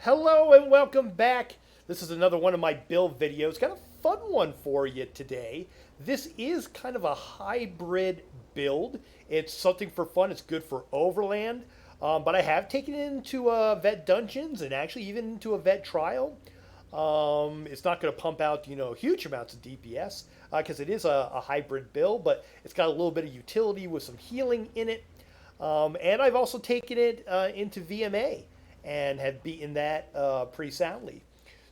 Hello and welcome back. This is another one of my build videos. Got a fun one for you today. This is kind of a hybrid build. It's something for fun. It's good for overland, but I have taken it into vet dungeons and actually even into a vet trial. It's not going to pump out huge amounts of DPS because it is a hybrid build, but it's got a little bit of utility with some healing in it. And I've also taken it into VMA and have beaten that pretty soundly.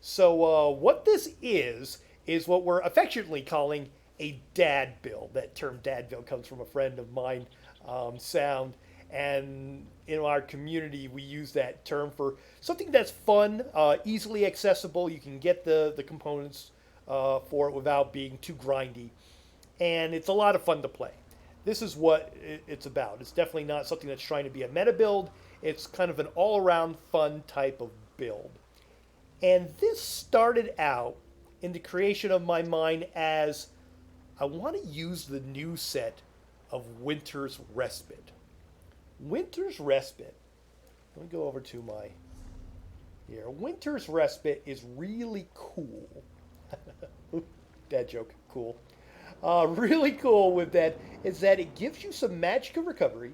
So what this is what we're affectionately calling a dad build. That term dad build comes from a friend of mine, Sound. And in our community, we use that term for something that's fun, easily accessible. You can get the components for it without being too grindy. And it's a lot of fun to play. This is what it's about. It's definitely not something that's trying to be a meta build. It's kind of an all-around fun type of build. And this started out in the creation of my mind as I want to use the new set of Winter's Respite. Winter's Respite. Let me go over to my here. Winter's Respite is really cool. Dad joke. Cool. Really cool with that is that it gives you some Magicka recovery,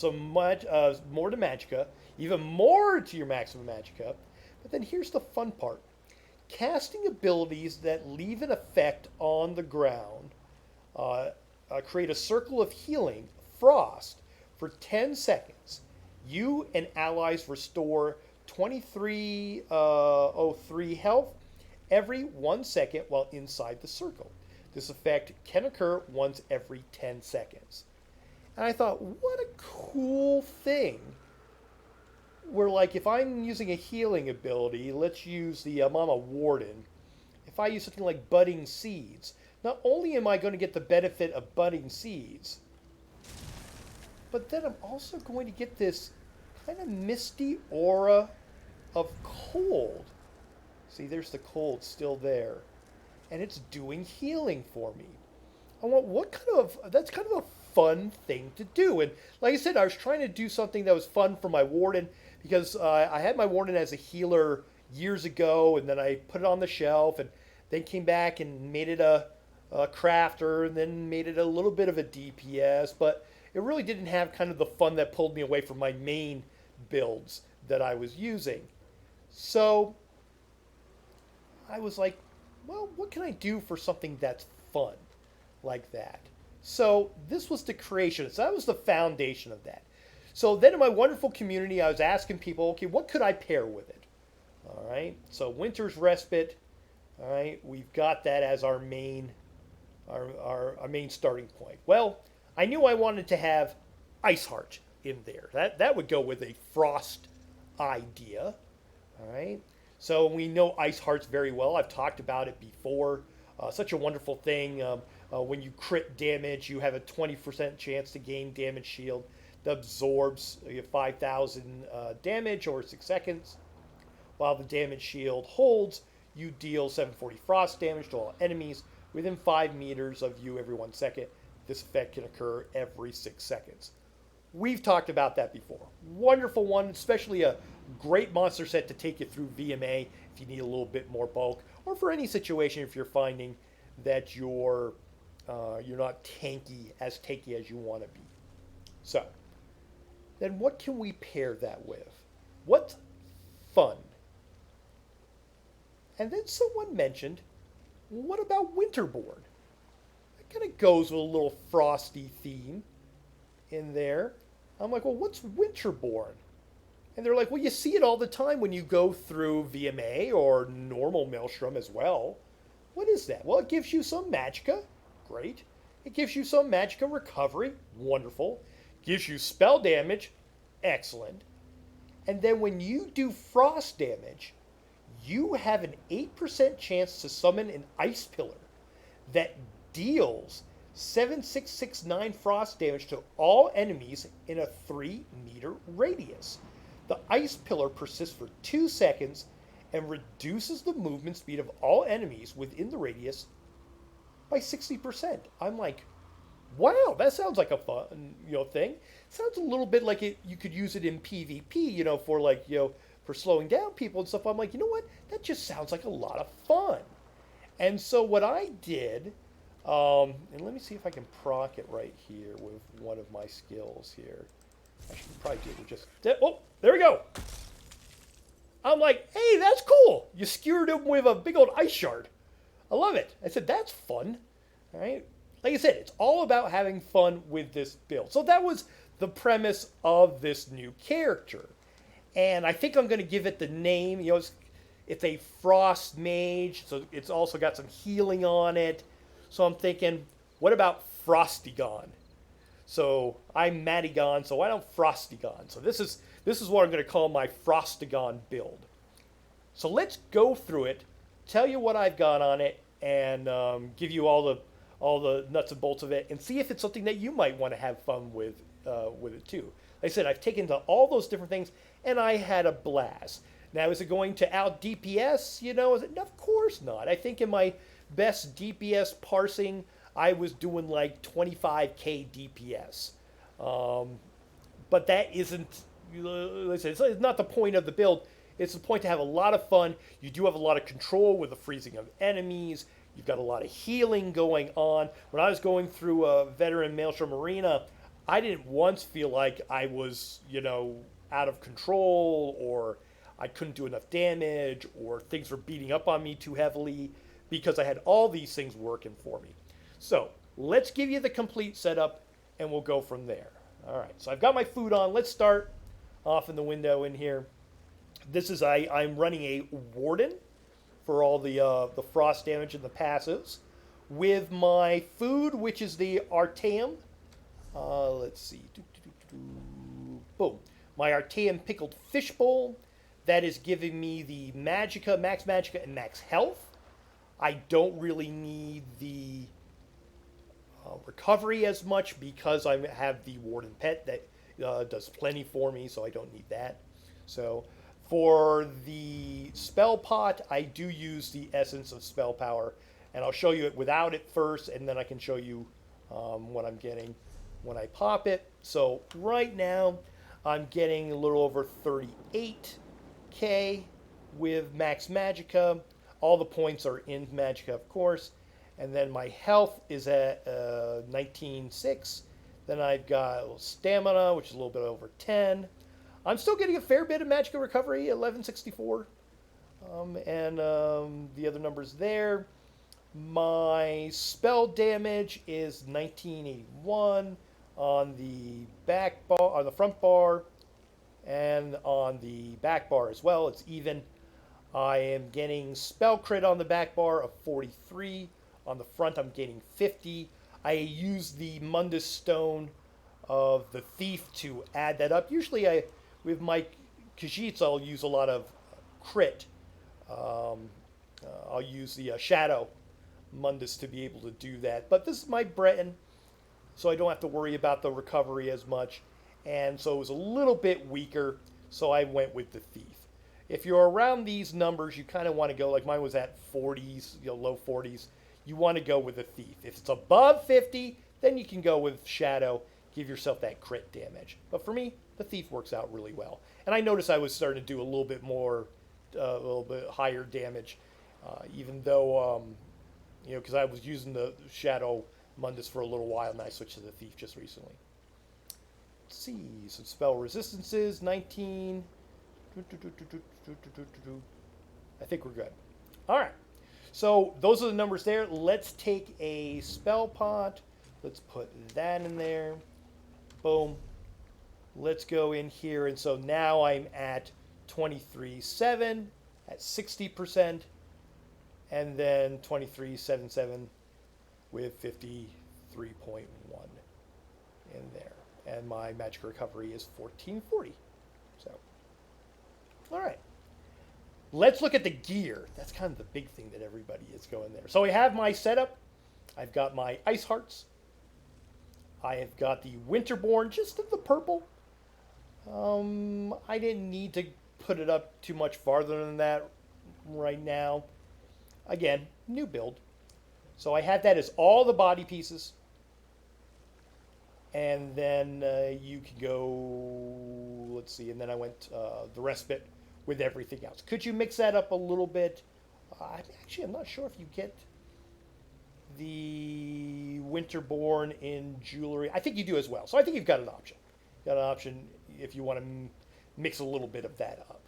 more to Magicka, even more to your maximum Magicka. But then here's the fun part. Casting abilities that leave an effect on the ground create a circle of healing, Frost, for 10 seconds. You and allies restore 2303 health every 1 second while inside the circle. This effect can occur once every 10 seconds. And I thought, what a cool thing. Where, like, if I'm using a healing ability, let's use the Mama Warden. If I use something like Budding Seeds, not only am I going to get the benefit of Budding Seeds, but then I'm also going to get this kind of misty aura of cold. See, there's the cold still there. And it's doing healing for me. That's kind of a fun thing to do. And like I said, I was trying to do something that was fun for my Warden because I had my Warden as a healer years ago, and then I put it on the shelf, and then came back and made it a crafter, and then made it a little bit of a DPS, but it really didn't have kind of the fun that pulled me away from my main builds that I was using. So I was like, well, what can I do for something that's fun like that? So this was the creation. So that was the foundation of that. So then in my wonderful community, I was asking people, okay, what could I pair with it? All right. So Winter's Respite. All right. We've got that as our main, our main starting point. Well, I knew I wanted to have Ice Heart in there. That would go with a Frost idea. All right. So we know Ice Hearts very well. I've talked about it before. Such a wonderful thing. When you crit damage, you have a 20% chance to gain damage shield that absorbs 5,000 damage over 6 seconds. While the damage shield holds, you deal 740 frost damage to all enemies within 5 meters of you every 1 second. This effect can occur every 6 seconds. We've talked about that before. Wonderful one, especially a great monster set to take you through VMA if you need a little bit more bulk, or for any situation if you're finding that you're not as tanky as you want to be. So, then what can we pair that with? What's fun? And then someone mentioned, what about Winterborn? It kind of goes with a little frosty theme in there. I'm like, well, what's Winterborn? And they're like, well, you see it all the time when you go through VMA or normal Maelstrom as well. What is that? Well, it gives you some Magicka. Great. It gives you some Magicka recovery. Wonderful. Gives you spell damage. Excellent. And then when you do frost damage, you have an 8% chance to summon an Ice Pillar that deals 7669 frost damage to all enemies in a 3-meter radius. The Ice Pillar persists for 2 seconds and reduces the movement speed of all enemies within the radius by 60%. I'm like, wow, that sounds like a fun, thing. Sounds a little bit like you could use it in PvP, for for slowing down people and stuff. I'm like, you know what? That just sounds like a lot of fun. And so what I did, and let me see if I can proc it right here with one of my skills here. I should probably do it with just, oh, there we go. I'm like, hey, that's cool. You skewered him with a big old ice shard. I love it. I said, that's fun. All right. Like I said, it's all about having fun with this build. So that was the premise of this new character. And I think I'm going to give it the name, it's a frost mage, so it's also got some healing on it. So I'm thinking, what about Frostygon? So I'm Magicka, so why don't Frostygon? So this is what I'm going to call my Frostygon build. So let's go through it, tell you what I've got on it, and give you all the nuts and bolts of it, and see if it's something that you might want to have fun with it too. Like I said, I've taken to all those different things, and I had a blast. Now, is it going to out DPS? Of course not. I think in my best DPS parsing, I was doing like 25k DPS. But that isn't, listen, it's not the point of the build. It's the point to have a lot of fun. You do have a lot of control with the freezing of enemies. You've got a lot of healing going on. When I was going through a veteran Maelstrom Arena, I didn't once feel like I was, out of control, or I couldn't do enough damage, or things were beating up on me too heavily, because I had all these things working for me. So let's give you the complete setup, and we'll go from there. All right, so I've got my food on. Let's start off in the window in here. This is, I'm running a Warden for all the frost damage and the passives, with my food, which is the Artaeum. Let's see. Boom. My Artaeum pickled fish bowl. That is giving me the Magicka, max Magicka, and max health. I don't really need the recovery as much because I have the Warden pet that does plenty for me, so I don't need that. So for the spell pot, I do use the essence of spell power, and I'll show you it without it first, and then I can show you what I'm getting when I pop it. So right now, I'm getting a little over 38k with max Magicka. All the points are in Magicka, of course. And then my health is at 19.6. Then I've got a little stamina, which is a little bit over 10. I'm still getting a fair bit of Magicka recovery, 1164. The other numbers there. My spell damage is 1981 on the back bar, on the front bar, and on the back bar as well. It's even. I am getting spell crit on the back bar of 43. On the front, I'm getting 50. I use the Mundus Stone of the Thief to add that up. Usually, with my Khajiits, I'll use a lot of crit. I'll use the Shadow Mundus to be able to do that. But this is my Breton, so I don't have to worry about the recovery as much. And so it was a little bit weaker, so I went with the Thief. If you're around these numbers, you kind of want to go, like mine was at 40s, low 40s. You want to go with the Thief. If it's above 50, then you can go with Shadow, give yourself that crit damage. But for me, the Thief works out really well. And I noticed I was starting to do a little bit more, a little bit higher damage, even though, because I was using the Shadow Mundus for a little while, and I switched to the Thief just recently. Let's see, some spell resistances, 19. I think we're good. All right. So those are the numbers there. Let's take a spell pot. Let's put that in there. Boom. Let's go in here. And so now I'm at 23.7 at 60%. And then 23.77 with 53.1 in there. And my magic recovery is 1440. So, all right. Let's look at the gear. That's kind of the big thing that everybody is going there. So I have my setup. I've got my Ice Hearts. I have got the Winterborn, just in the purple. I didn't need to put it up too much farther than that right now. Again, new build. So I had that as all the body pieces. And then you can go, let's see, and then I went the Respite with everything else. Could you mix that up a little bit? I'm not sure if you get the Winterborn in jewelry. I think you do as well. So I think you've got an option. Got an option if you want to mix a little bit of that up.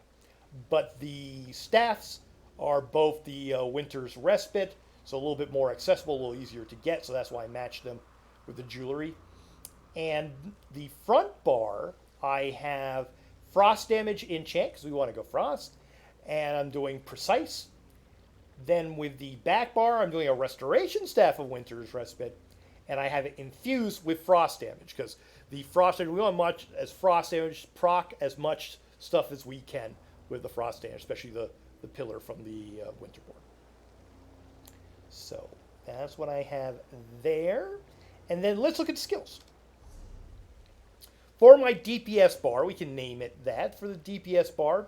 But the staffs are both the Winter's Respite, so a little bit more accessible, a little easier to get. So that's why I matched them with the jewelry. And the front bar, I have Frost damage enchant, because we want to go Frost. And I'm doing Precise. Then with the back bar, I'm doing a Restoration Staff of Winter's Respite. And I have it infused with Frost damage, because the Frost damage, we want much as Frost damage, proc as much stuff as we can with the Frost damage, especially the pillar from the Winterborn. So that's what I have there. And then let's look at skills. For my DPS bar, we can name it that. For the DPS bar,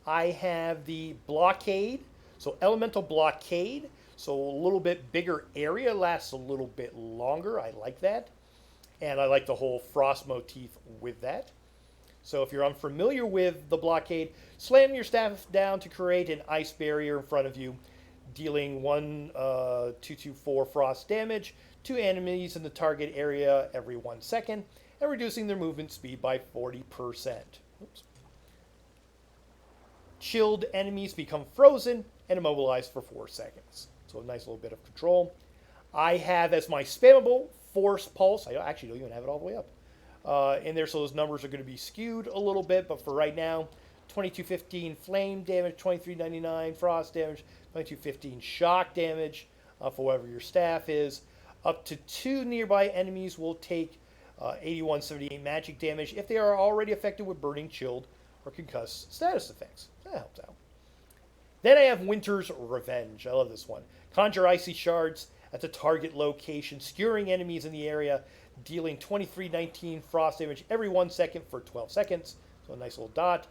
I have the Blockade. So Elemental Blockade. So a little bit bigger area, lasts a little bit longer. I like that. And I like the whole Frost motif with that. So if you're unfamiliar with the Blockade, slam your staff down to create an ice barrier in front of you, dealing 224 Frost damage to enemies in the target area every 1 second, and reducing their movement speed by 40%. Oops. Chilled enemies become frozen and immobilized for 4 seconds. So a nice little bit of control. I have as my spammable Force Pulse. I actually don't even have it all the way up in there, so those numbers are going to be skewed a little bit, but for right now, 2215 flame damage, 2399 frost damage, 2215 shock damage for whatever your staff is. Up to 2 nearby enemies will take 8178 magic damage if they are already affected with burning, chilled, or concussed status effects. That helps out. Then I have Winter's Revenge. I love this one. Conjure icy shards at the target location, skewering enemies in the area, dealing 2319 frost damage every 1 second for 12 seconds. So a nice little dot.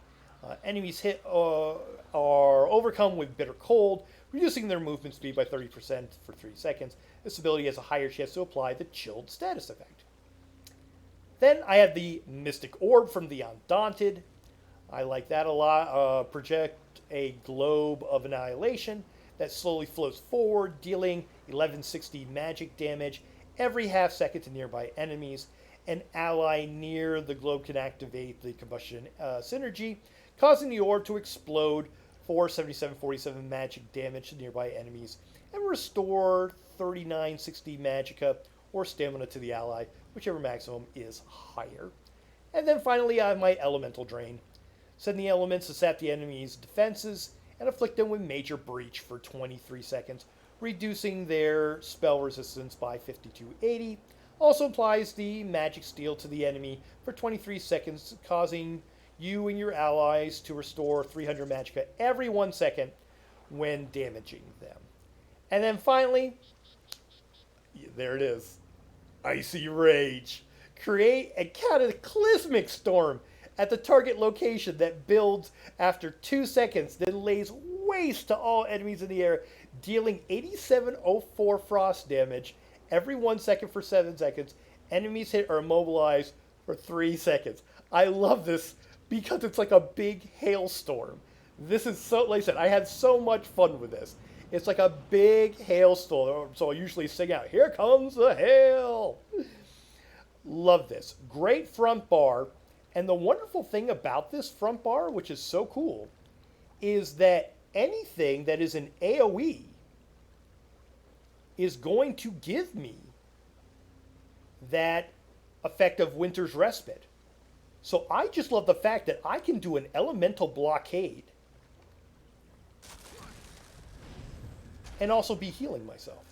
Enemies hit are overcome with bitter cold, reducing their movement speed by 30% for 3 seconds. This ability has a higher chance to apply the chilled status effect. Then I have the Mystic Orb from the Undaunted. I like that a lot. Project a globe of annihilation that slowly floats forward, dealing 1160 magic damage every half second to nearby enemies. An ally near the globe can activate the combustion synergy, causing the orb to explode for 7747 magic damage to nearby enemies, and restore 3960 magicka or stamina to the ally, whichever maximum is higher. And then finally I have my Elemental Drain. Send the elements to sap the enemy's defenses and afflict them with Major Breach for 23 seconds, reducing their spell resistance by 5280. Also applies the Magic Steel to the enemy for 23 seconds, causing you and your allies to restore 300 magicka every 1 second when damaging them. And then finally, there it is, Icy Rage. Create a cataclysmic storm at the target location that builds after 2 seconds, then lays waste to all enemies in the air, dealing 8704 frost damage every 1 second for 7 seconds. Enemies hit are immobilized for 3 seconds. I love this because it's like a big hailstorm. This is so, like I said, I had so much fun with this. It's like a big hailstorm, so I usually sing out, "Here comes the hail!" Love this. Great front bar. And the wonderful thing about this front bar, which is so cool, is that anything that is an AoE is going to give me that effect of Winter's Respite. So I just love the fact that I can do an Elemental Blockade and also be healing myself.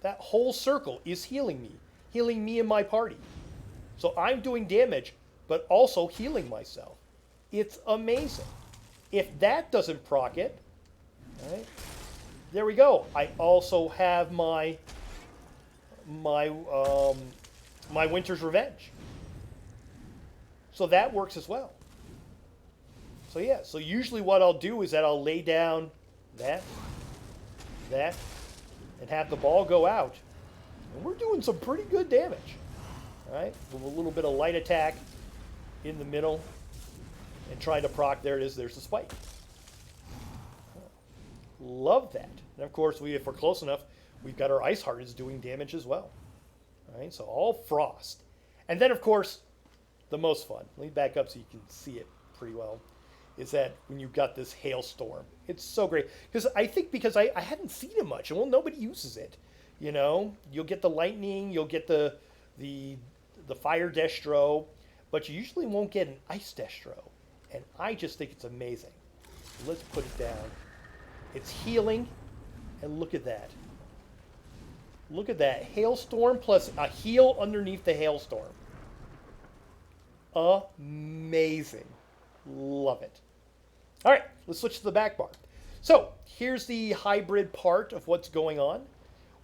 That whole circle is healing me and my party. So I'm doing damage, but also healing myself. It's amazing. If that doesn't proc it, all right, there we go. I also have my Winter's Revenge. So that works as well. So yeah, so usually what I'll do is that I'll lay down that, and have the ball go out. And we're doing some pretty good damage. All right, with a little bit of light attack in the middle. And trying to proc, there it is, there's the spike. Love that. And of course, if we're close enough, we've got our Ice Heart is doing damage as well. All right, so all frost. And then, of course, the most fun, let me back up so you can see it pretty well, is that when you've got this hailstorm. It's so great. Because I hadn't seen it much, and well, nobody uses it. You know, you'll get the lightning, you'll get the fire destro, but you usually won't get an ice destro. And I just think it's amazing. Let's put it down. It's healing, and look at that. Look at that. Hailstorm plus a heal underneath the hailstorm. Amazing. Love it. All right, let's switch to the back bar. So here's the hybrid part of what's going on.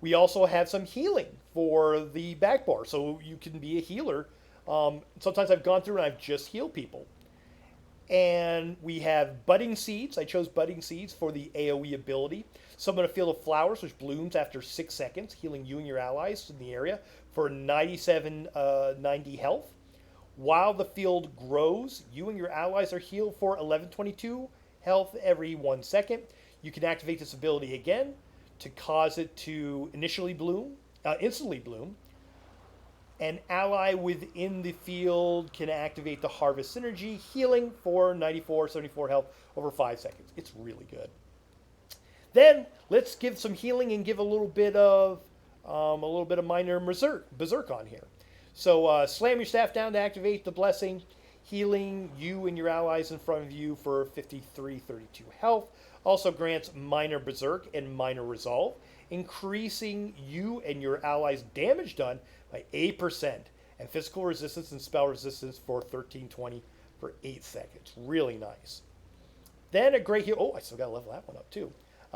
We also have some healing for the back bar, so you can be a healer. Sometimes I've gone through and I've just healed people. And we have Budding Seeds. I chose Budding Seeds for the AoE ability. Summon a field of flowers, which blooms after 6 seconds, healing you and your allies in the area for 90 health. While the field grows, you and your allies are healed for 1122 health every 1 second. You can activate this ability again to cause it to instantly bloom. An ally within the field can activate the Harvest Synergy, healing for 74 health over 5 seconds. It's really good. Then let's give some healing and give a little bit of minor berserk on here. So slam your staff down to activate the blessing, healing you and your allies in front of you for 32 health. Also grants minor berserk and minor resolve, increasing you and your allies' damage done by 8%, and physical resistance and spell resistance for 1320 for 8 seconds. Really nice. Then a great heal. Oh, I still got to level that one up too.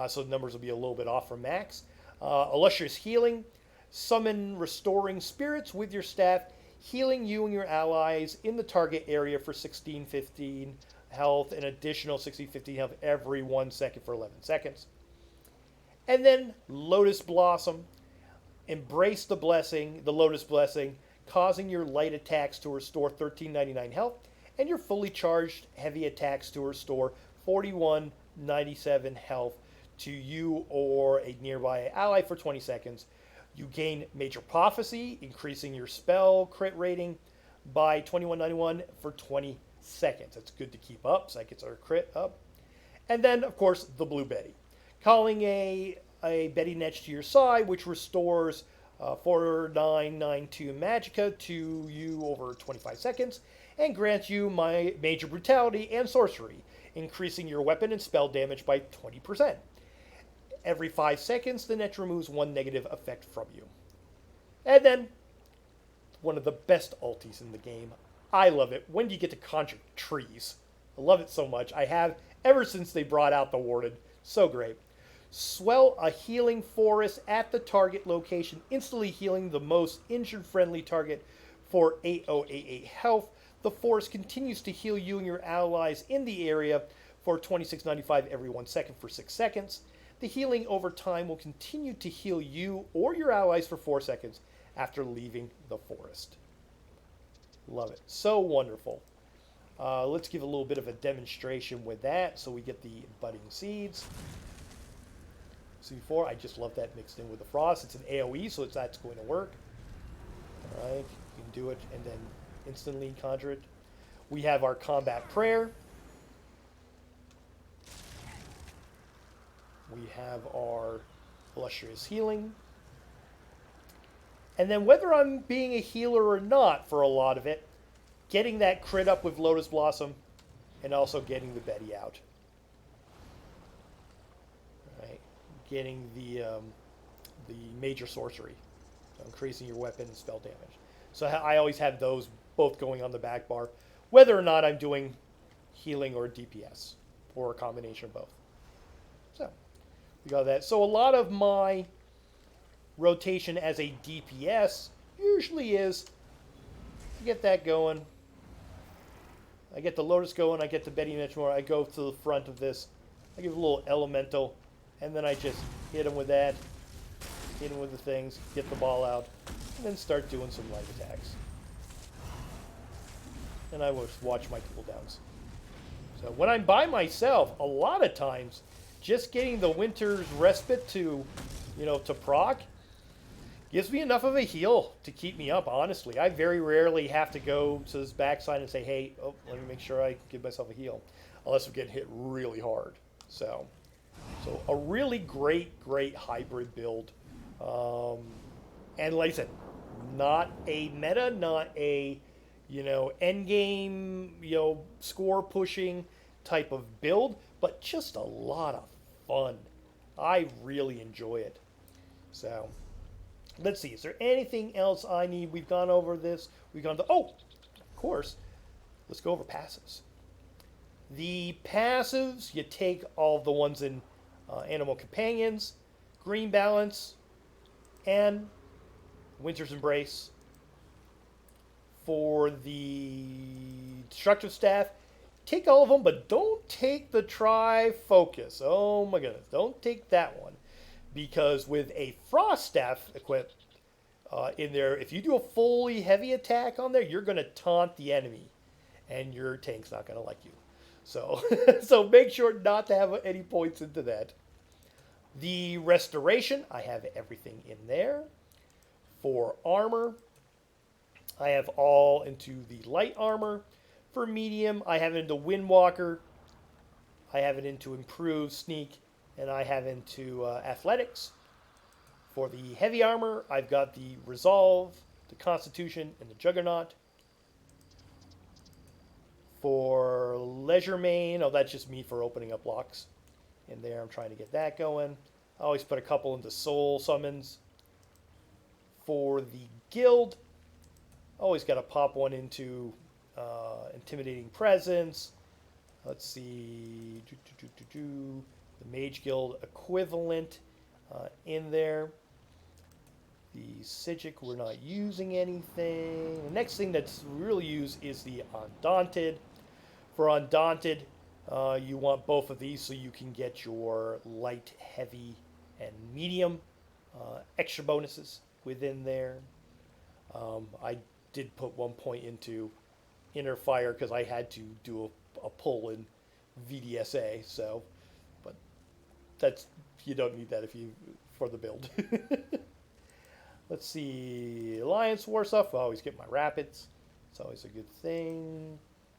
So the numbers will be a little bit off from max. Illustrious Healing. Summon Restoring Spirits with your staff, healing you and your allies in the target area for 1615 health, an additional 1615 health every 1 second for 11 seconds. And then Lotus Blossom. Embrace the blessing, the Lotus Blessing, causing your light attacks to restore 1399 health, and your fully charged heavy attacks to restore 4197 health to you or a nearby ally for 20 seconds. You gain Major Prophecy, increasing your spell crit rating by 2191 for 20 seconds. That's good to keep up, so that gets our crit up. And then, of course, the Blue Betty. Calling a Betty Netch to your side, which restores 4992 Magicka to you over 25 seconds, and grants you my Major Brutality and Sorcery, increasing your weapon and spell damage by 20%. Every 5 seconds, the Netch removes 1 negative effect from you. And then, one of the best ultis in the game. I love it. When do you get to conjure trees? I love it so much. I have ever since they brought out the Warden. So great. Swell a healing forest at the target location, instantly healing the most injured-friendly target for 8088 health. The forest continues to heal you and your allies in the area for 2695 every 1 second for 6 seconds. The healing over time will continue to heal you or your allies for 4 seconds after leaving the forest. Love it. So wonderful. Let's give a little bit of a demonstration with that so we get the Budding Seeds. So before, I just love that mixed in with the frost. It's an AoE, so that's going to work. All right, you can do it and then instantly conjure it. We have our Combat Prayer. We have our Illustrious Healing. And then whether I'm being a healer or not for a lot of it, getting that crit up with Lotus Blossom and also getting the Betty out. Getting the Major Sorcery, so increasing your weapon and spell damage. So I always have those both going on the back bar, whether or not I'm doing healing or DPS, or a combination of both. So we got that. So a lot of my rotation as a DPS usually is I get that going, I get the Lotus going, I get the Betty Netchmore, I go to the front of this, I give a little Elemental, and then I just hit him with that, hit him with the things, get the ball out, and then start doing some light attacks. And I will watch my cooldowns. So when I'm by myself, a lot of times, just getting the Winter's Respite to, to proc gives me enough of a heal to keep me up, honestly. I very rarely have to go to this backside and say, hey, oh, let me make sure I give myself a heal. Unless I'm getting hit really hard. So a really great hybrid build. And like I said, not a meta, not a, end game, score pushing type of build, but just a lot of fun. I really enjoy it. So let's see. Is there anything else I need? We've gone over this. We've gone to, oh, of course. Let's go over passives. The passives, you take all of the ones in Animal Companions, Green Balance, and Winter's Embrace. For the Destructive Staff, take all of them, but don't take the Tri-Focus. Oh my goodness, don't take that one. Because with a Frost Staff equipped in there, if you do a fully heavy attack on there, you're going to taunt the enemy. And your tank's not going to like you. So, so make sure not to have any points into that. The Restoration, I have everything in there. For armor, I have all into the light armor. For medium, I have it into Windwalker. I have it into Improved Sneak. And I have into Athletics. For the heavy armor, I've got the Resolve, the Constitution, and the Juggernaut. For Leisure Main, oh, that's just me for opening up locks in there. I'm trying to get that going. I always put a couple into Soul Summons. For the Guild, always got to pop one into Intimidating Presence. Let's see. The Mage Guild equivalent in there. The Sijic, we're not using anything. The next thing that's really used is the Undaunted. For Undaunted, you want both of these so you can get your light, heavy, and medium extra bonuses within there. I did put 1 point into Inner Fire because I had to do a pull in VDSA. So, but that's, you don't need that if you for the build. Let's see, Alliance War stuff. I always get my Rapids. It's always a good thing.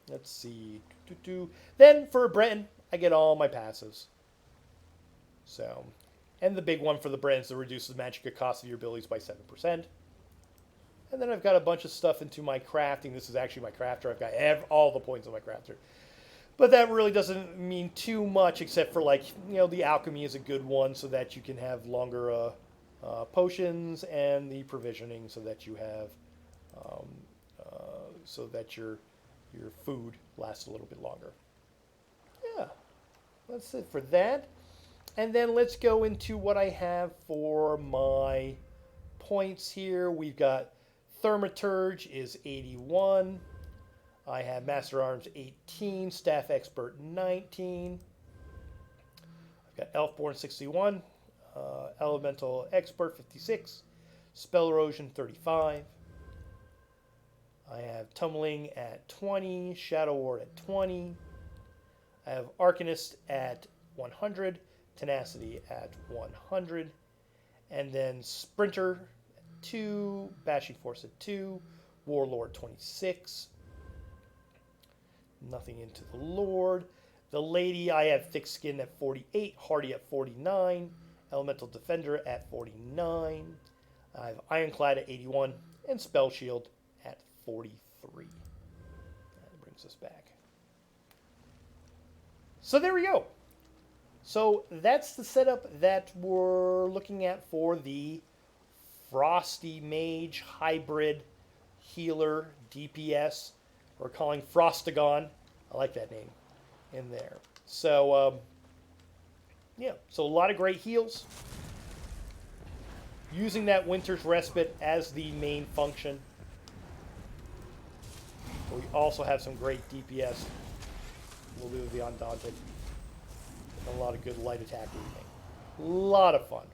Let's see. Then for Breton, I get all my passives. So, and the big one for the Bretons that reduces the Magicka cost of your abilities by 7%. And then I've got a bunch of stuff into my crafting. This is actually my crafter. I've got all the points on my crafter. But that really doesn't mean too much except for, like, the alchemy is a good one so that you can have longer potions, and the provisioning so that you have so that your food lasts a little bit longer. Yeah, that's it for that. And then let's go into what I have for my points here. We've got Thaumaturge is 81. I have Master Arms 18, Staff Expert 19. I've got Elfborn 61, Elemental Expert 56, Spell Erosion 35. I have Tumbling at 20, Shadow Ward at 20. I have Arcanist at 100, Tenacity at 100, and then Sprinter at 2, Bashing Force at 2, Warlord 26. Nothing into the Lord. The Lady, I have Thick Skin at 48, Hardy at 49, Elemental Defender at 49. I have Ironclad at 81, and Spell Shield at 43. That brings us back. So there we go. So that's the setup that we're looking at for the Frosty Mage Hybrid Healer DPS. We're calling Frostygon. I like that name in there. So, yeah, so a lot of great heals. Using that Winter's Respite as the main function. But we also have some great DPS. We'll do the Undaunted. And a lot of good light attack everything. A lot of fun.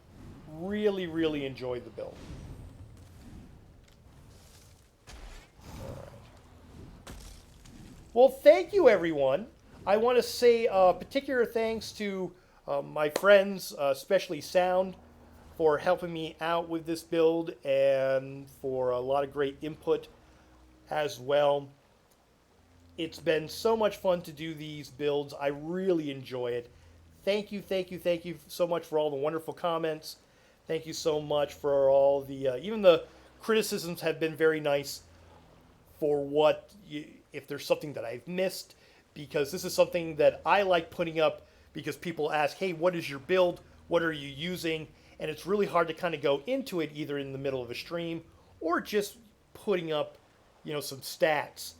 Really, really enjoyed the build. Well, thank you, everyone. I want to say particular thanks to my friends, especially Sound, for helping me out with this build and for a lot of great input as well. It's been so much fun to do these builds. I really enjoy it. Thank you, thank you, thank you so much for all the wonderful comments. Thank you so much for all the, even the criticisms have been very nice for what, if there's something that I've missed, because this is something that I like putting up because people ask, hey, what is your build? What are you using? And it's really hard to kind of go into it either in the middle of a stream or just putting up, some stats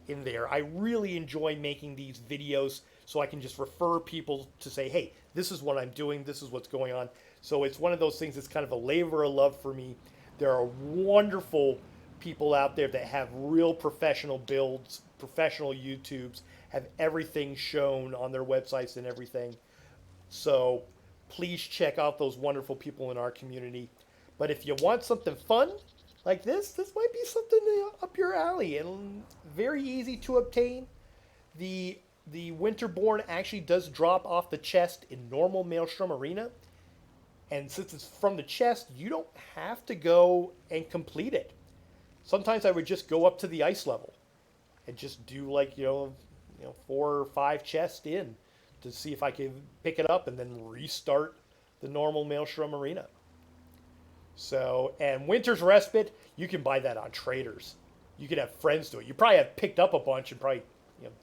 in there. I really enjoy making these videos so I can just refer people to say, hey, this is what I'm doing, this is what's going on. So it's one of those things that's kind of a labor of love for me. There are wonderful people out there that have real professional builds, professional YouTubes, have everything shown on their websites and everything. So please check out those wonderful people in our community. But if you want something fun like this might be something up your alley and very easy to obtain. The Winterborn actually does drop off the chest in normal Maelstrom Arena. And since it's from the chest, you don't have to go and complete it. Sometimes I would just go up to the ice level and just do like, 4 or 5 chests in to see if I can pick it up and then restart the normal Maelstrom Arena. So, and Winter's Respite, you can buy that on traders. You could have friends do it. You probably have picked up a bunch and probably,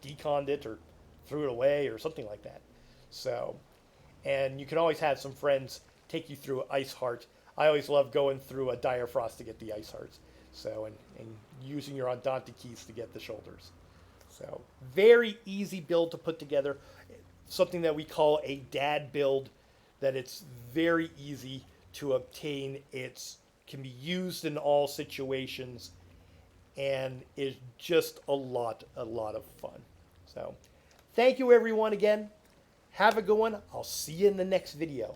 deconned it or threw it away or something like that. So, and you can always have some friends take you through Ice Heart. I always love going through a Dire Frost to get the Ice Hearts. So, and using your Andante keys to get the shoulders. So, very easy build to put together. Something that we call a dad build, that it's very easy to obtain. It can be used in all situations and is just a lot of fun. So, thank you everyone again. Have a good one. I'll see you in the next video.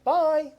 Bye.